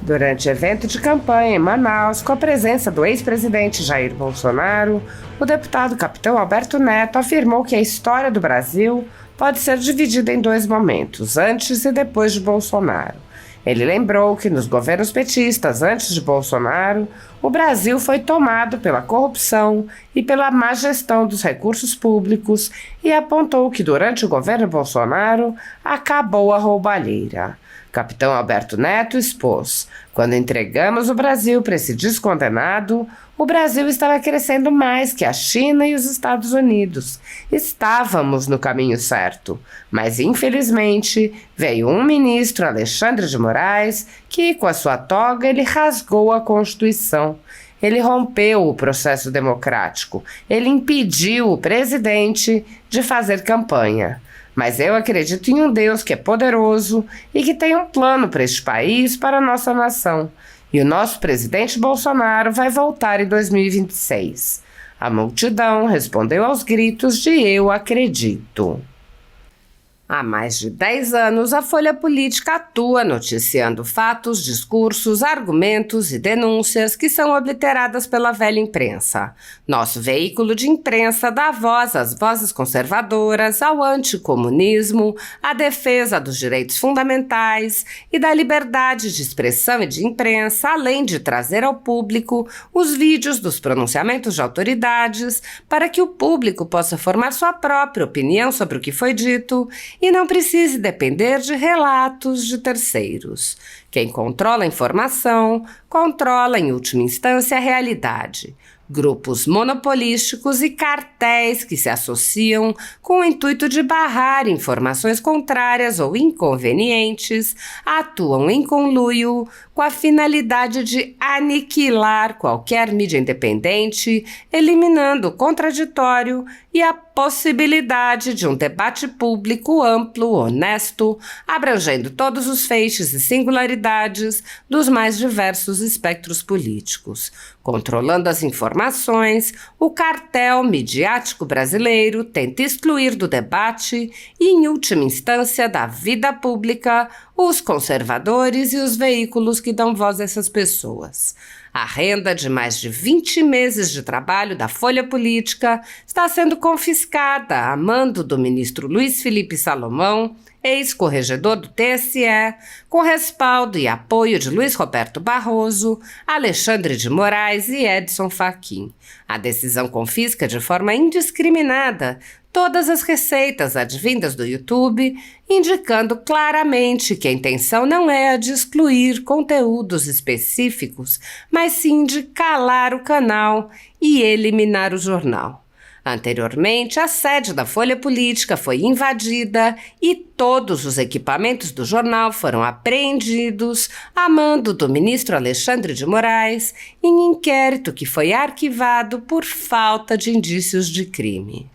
Durante evento de campanha em Manaus, com a presença do ex-presidente Jair Bolsonaro, o deputado Capitão Alberto Neto afirmou que a história do Brasil pode ser dividida em dois momentos, antes e depois de Bolsonaro. Ele lembrou que nos governos petistas antes de Bolsonaro, o Brasil foi tomado pela corrupção e pela má gestão dos recursos públicos e apontou que durante o governo Bolsonaro acabou a roubalheira. Capitão Alberto Neto expôs: quando entregamos o Brasil para esse descondenado, o Brasil estava crescendo mais que a China e os Estados Unidos. Estávamos no caminho certo, mas infelizmente veio um ministro, Alexandre de Moraes, que com a sua toga ele rasgou a Constituição. Ele rompeu o processo democrático, ele impediu o presidente de fazer campanha. Mas eu acredito em um Deus que é poderoso e que tem um plano para este país, para a nossa nação. E o nosso presidente Bolsonaro vai voltar em 2026. A multidão respondeu aos gritos de "eu acredito". Há mais de 10 anos, a Folha Política atua noticiando fatos, discursos, argumentos e denúncias que são obliteradas pela velha imprensa. Nosso veículo de imprensa dá voz às vozes conservadoras, ao anticomunismo, à defesa dos direitos fundamentais e da liberdade de expressão e de imprensa, além de trazer ao público os vídeos dos pronunciamentos de autoridades para que o público possa formar sua própria opinião sobre o que foi dito e não precise depender de relatos de terceiros. Quem controla a informação, controla em última instância a realidade. Grupos monopolísticos e cartéis que se associam com o intuito de barrar informações contrárias ou inconvenientes atuam em conluio com a finalidade de aniquilar qualquer mídia independente, eliminando o contraditório e a possibilidade de um debate público amplo, honesto, abrangendo todos os feixes e singularidades dos mais diversos espectros políticos. Controlando as informações, o cartel midiático brasileiro tenta excluir do debate e, em última instância, da vida pública, os conservadores e os veículos que dão voz a essas pessoas. A renda de mais de 20 meses de trabalho da Folha Política está sendo confiscada a mando do ministro Luiz Felipe Salomão, ex-corregedor do TSE, com respaldo e apoio de Luiz Roberto Barroso, Alexandre de Moraes e Edson Fachin. A decisão confisca de forma indiscriminada todas as receitas advindas do YouTube, indicando claramente que a intenção não é a de excluir conteúdos específicos, mas sim de calar o canal e eliminar o jornal. Anteriormente, a sede da Folha Política foi invadida e todos os equipamentos do jornal foram apreendidos a mando do ministro Alexandre de Moraes em inquérito que foi arquivado por falta de indícios de crime.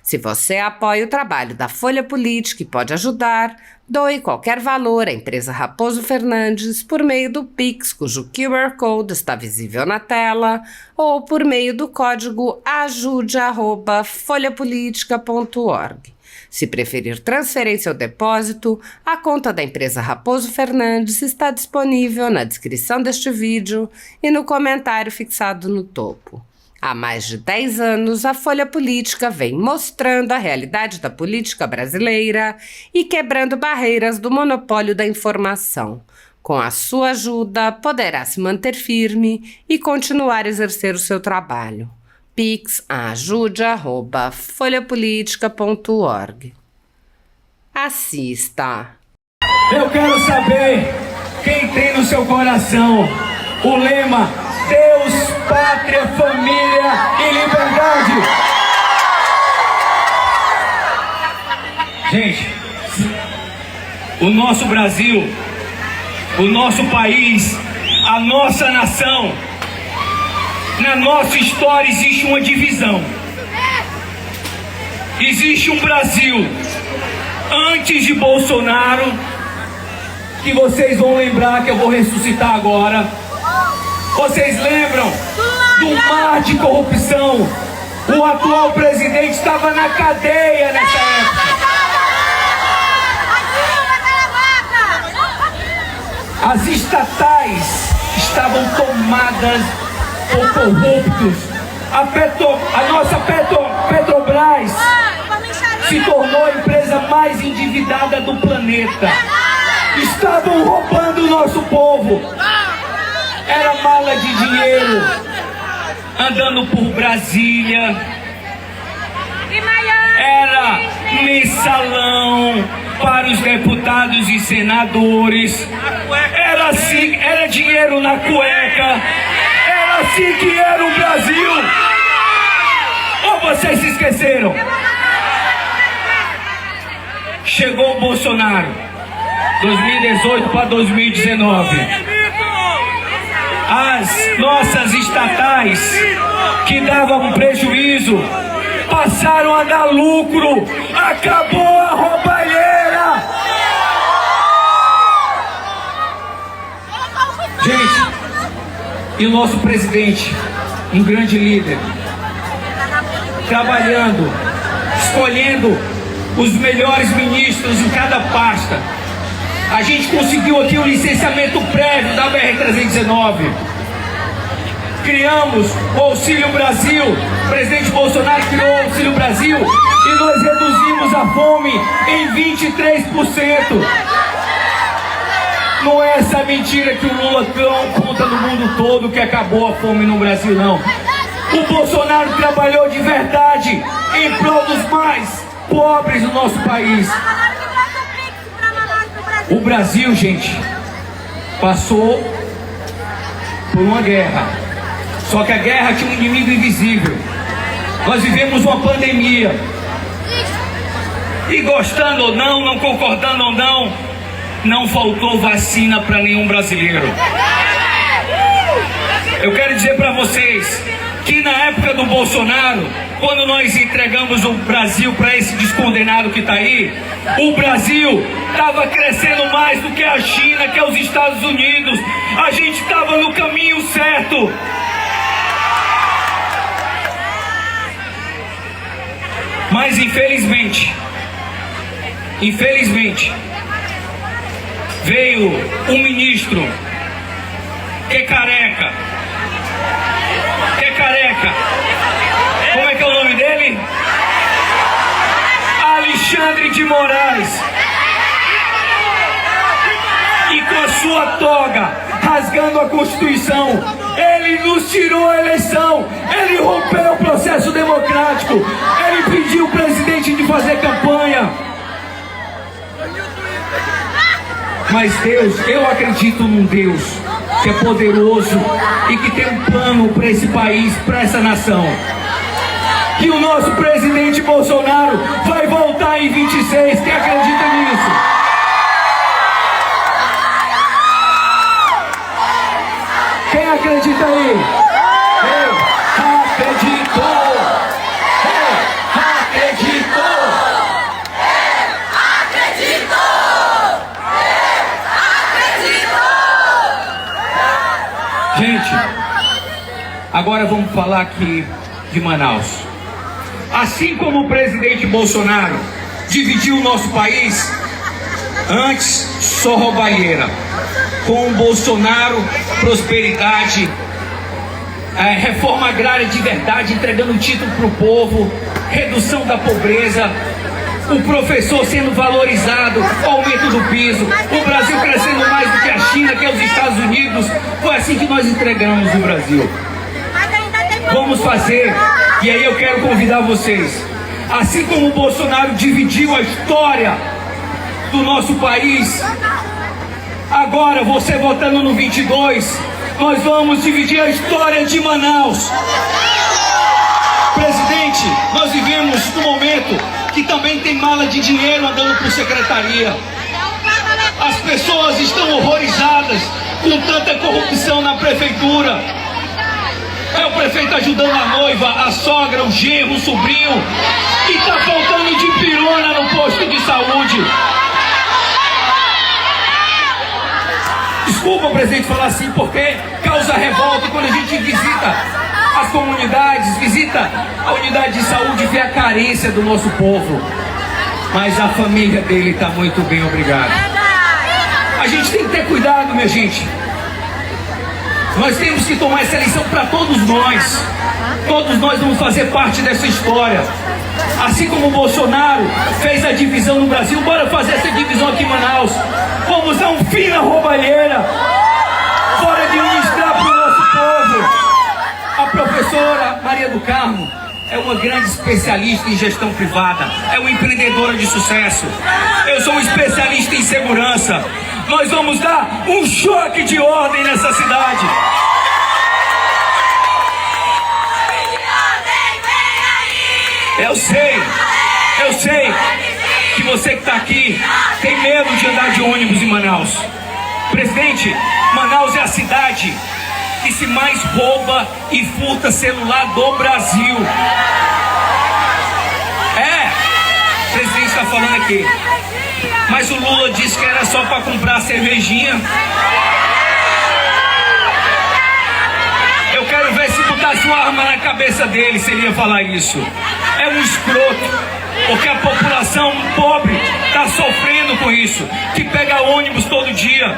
Se você apoia o trabalho da Folha Política e pode ajudar, doe qualquer valor à empresa Raposo Fernandes por meio do Pix, cujo QR Code está visível na tela, ou por meio do código ajude@folhapolitica.org. Se preferir transferência ou depósito, a conta da empresa Raposo Fernandes está disponível na descrição deste vídeo e no comentário fixado no topo. Há mais de 10 anos, a Folha Política vem mostrando a realidade da política brasileira e quebrando barreiras do monopólio da informação. Com a sua ajuda, poderá se manter firme e continuar a exercer o seu trabalho. Pix ajude@folhapolitica.org. Assista. Eu quero saber quem tem no seu coração o lema Deus, Pátria, Família e Liberdade. Gente, o nosso Brasil, o nosso país, a nossa nação, na nossa história existe uma divisão. Existe um Brasil antes de Bolsonaro, que vocês vão lembrar que eu vou ressuscitar agora. Vocês lembram do mar de corrupção? O atual presidente estava na cadeia nessa época. As estatais estavam tomadas por corruptos. A nossa Petrobras se tornou a empresa mais endividada do planeta. Estavam roubando o nosso povo. Era mala de dinheiro andando por Brasília. Era mensalão para os deputados e senadores. Era assim, era dinheiro na cueca. Era assim que era o Brasil. Ou vocês se esqueceram? Chegou o Bolsonaro, 2018 para 2019. As nossas estatais que davam prejuízo passaram a dar lucro. Acabou a roubalheira. Gente, e o nosso presidente, um grande líder, trabalhando, escolhendo os melhores ministros em cada pasta. A gente conseguiu aqui o licenciamento prévio da BR-319. Criamos o Auxílio Brasil. O presidente Bolsonaro criou o Auxílio Brasil e nós reduzimos a fome em 23%. Não é essa mentira que o Lula conta no mundo todo que acabou a fome no Brasil, não. O Bolsonaro trabalhou de verdade em prol dos mais pobres do nosso país. O Brasil, gente, passou por uma guerra. Só que a guerra tinha um inimigo invisível. Nós vivemos uma pandemia. E gostando ou não concordando ou não faltou vacina para nenhum brasileiro. Eu quero dizer para vocês que na época do Bolsonaro, quando nós entregamos o Brasil para esse descondenado que está aí, o Brasil estava crescendo mais do que a China, que é os Estados Unidos. A gente estava no caminho certo. Mas infelizmente, veio um ministro que é careca. Como é que é o nome dele? Alexandre de Moraes. E com a sua toga, rasgando a Constituição, ele nos tirou a eleição. Ele rompeu o processo democrático. Ele pediu o presidente de fazer campanha. Mas Deus, eu acredito num Deus que é poderoso e que tem um plano para esse país, para essa nação. Que o nosso presidente Bolsonaro vai voltar em 26. Quem acredita nisso? Quem acredita aí? Eu acredito! Gente, agora vamos falar aqui de Manaus. Assim como o presidente Bolsonaro dividiu o nosso país, antes só roubalheira. Com o Bolsonaro, prosperidade, reforma agrária de verdade, entregando título para o povo, redução da pobreza, o professor sendo valorizado, aumento do piso, o Brasil crescendo mais do que a China, que é os Estados Unidos. Foi assim que nós entregamos o Brasil. Vamos fazer, e aí eu quero convidar vocês, assim como o Bolsonaro dividiu a história do nosso país, agora você votando no 22, nós vamos dividir a história de Manaus. Presidente, nós vivemos num momento que também tem mala de dinheiro andando por secretaria. As pessoas estão horrorizadas com tanta corrupção na prefeitura. É o prefeito ajudando a noiva, a sogra, o genro, o sobrinho, e tá faltando de pirona no posto de saúde. Desculpa, presidente, falar assim, porque causa revolta quando a gente visita as comunidades, visita a unidade de saúde, vê a carência do nosso povo. Mas a família dele está muito bem, obrigado. A gente tem que ter cuidado, minha gente. Nós temos que tomar essa lição para todos nós. Todos nós vamos fazer parte dessa história. Assim como o Bolsonaro fez a divisão no Brasil, bora fazer essa divisão aqui em Manaus. Vamos dar um fim na roubalheira. Bora administrar para o nosso povo. A professora Maria do Carmo é uma grande especialista em gestão privada, é uma empreendedora de sucesso. Eu sou um especialista em segurança. Nós vamos dar um choque de ordem nessa cidade. Eu sei que você que está aqui tem medo de andar de ônibus em Manaus. Presidente, Manaus é a cidade que se mais rouba e furta celular do Brasil. O presidente está falando aqui. Mas o Lula disse que era só para comprar cervejinha. Eu quero ver se botasse uma arma na cabeça dele, se ele ia falar isso. É um escroto, porque a população pobre está sofrendo com isso, que pega ônibus todo dia.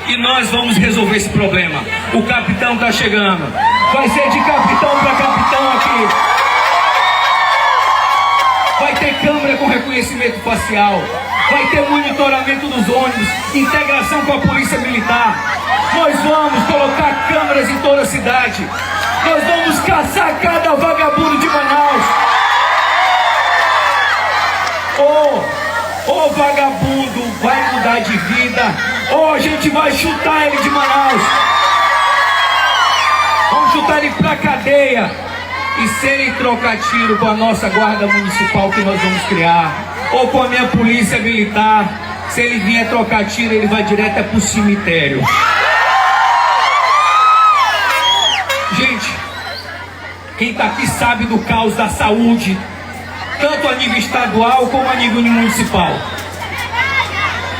E nós vamos resolver esse problema. O capitão está chegando. Vai ser de capitão para capitão aqui. Vai ter câmera com reconhecimento facial. Vai ter monitoramento dos ônibus, integração com a polícia militar. Nós vamos colocar câmeras em toda a cidade. Nós vamos caçar cada vagabundo de Manaus. Ô vagabundo vai mudar de vida, ou a gente vai chutar ele de Manaus. Vamos chutar ele pra cadeia. E se ele trocar tiro com a nossa guarda municipal que nós vamos criar, ou com a minha polícia militar, se ele vier trocar tiro, ele vai direto pro cemitério. Gente, quem tá aqui sabe do caos da saúde, tanto a nível estadual como a nível municipal.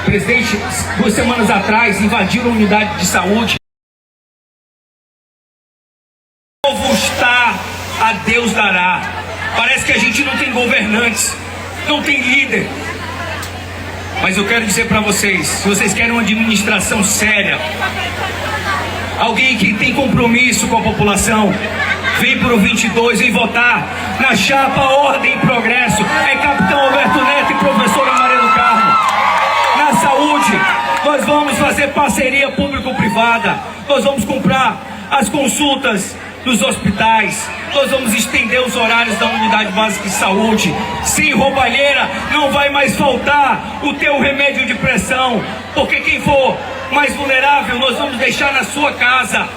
Presidente, 2 semanas atrás invadiram a unidade de saúde. O povo está a Deus dará. Parece que a gente não tem governantes, não tem líder. Mas eu quero dizer para vocês, se vocês querem uma administração séria, alguém que tem compromisso com a população, vem pro 22, vem votar na chapa Ordem e Progresso. É capitão Alberto Neto e professora Maria do Carmo. Na saúde, nós vamos fazer parceria público-privada. Nós vamos comprar as consultas dos hospitais. Nós vamos estender os horários da unidade básica de saúde. Sem roubalheira, não vai mais faltar o teu remédio de pressão, porque quem for mais vulnerável, nós vamos deixar na sua casa.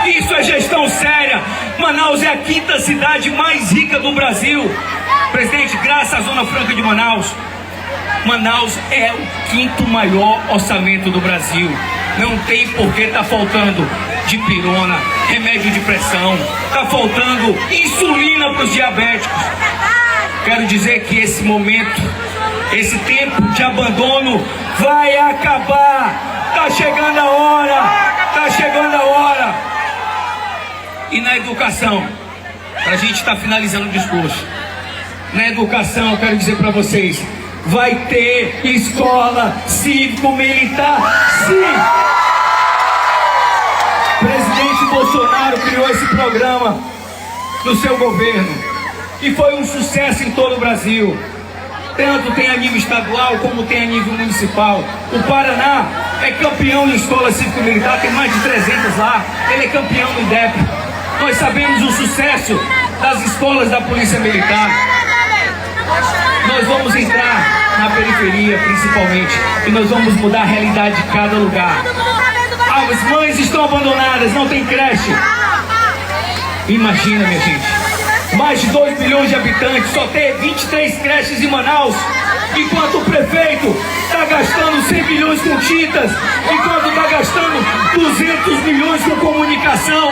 Isso é gestão séria. Manaus é a 5ª cidade mais rica do Brasil. Presidente, graças à Zona Franca de Manaus, Manaus é o 5º maior orçamento do Brasil. Não tem por que tá faltando dipirona, remédio de pressão, tá faltando insulina para os diabéticos. Quero dizer que esse momento, esse tempo de abandono vai acabar. Tá chegando a hora, tá chegando a hora. E na educação, pra gente estar finalizando o discurso, na educação eu quero dizer para vocês, vai ter escola cívico-militar, sim! O presidente Bolsonaro criou esse programa no seu governo e foi um sucesso em todo o Brasil. Tanto tem a nível estadual como tem a nível municipal. O Paraná é campeão em escola cívico-militar, tem mais de 300 lá. Ele é campeão no IDEP. Nós sabemos o sucesso das escolas da Polícia Militar. Nós vamos entrar na periferia principalmente e nós vamos mudar a realidade de cada lugar. As mães estão abandonadas, não tem creche. Imagina, minha gente, mais de 2 milhões de habitantes, só ter 23 creches em Manaus, enquanto o prefeito está gastando 100 milhões com tintas, enquanto está gastando 200 milhões com comunicação.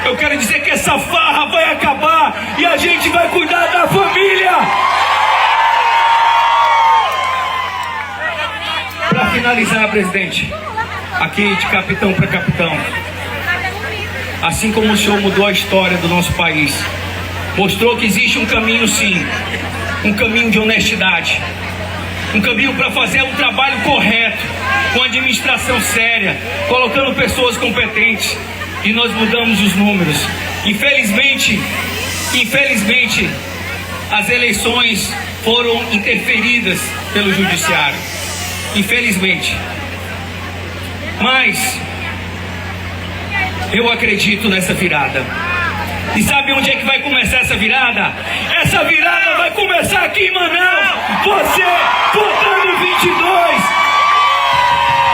Eu quero dizer que essa farra vai acabar e a gente vai cuidar da família. Para finalizar, presidente, aqui de capitão para capitão, assim como o senhor mudou a história do nosso país, mostrou que existe um caminho sim, um caminho de honestidade, um caminho para fazer um trabalho correto, com administração séria, colocando pessoas competentes, e nós mudamos os números. Infelizmente, as eleições foram interferidas pelo judiciário. Infelizmente. Mas eu acredito nessa virada. E sabe onde é que vai começar essa virada? Essa virada vai começar aqui em Manaus. Você votando 22.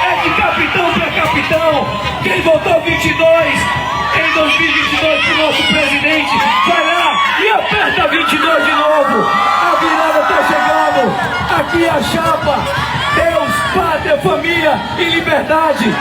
É de capitão para capitão. Quem votou 22 em 2022 pro nosso presidente, vai lá e aperta 22 de novo. A virada está chegando. Aqui é a chapa Deus, Pátria, Família e Liberdade.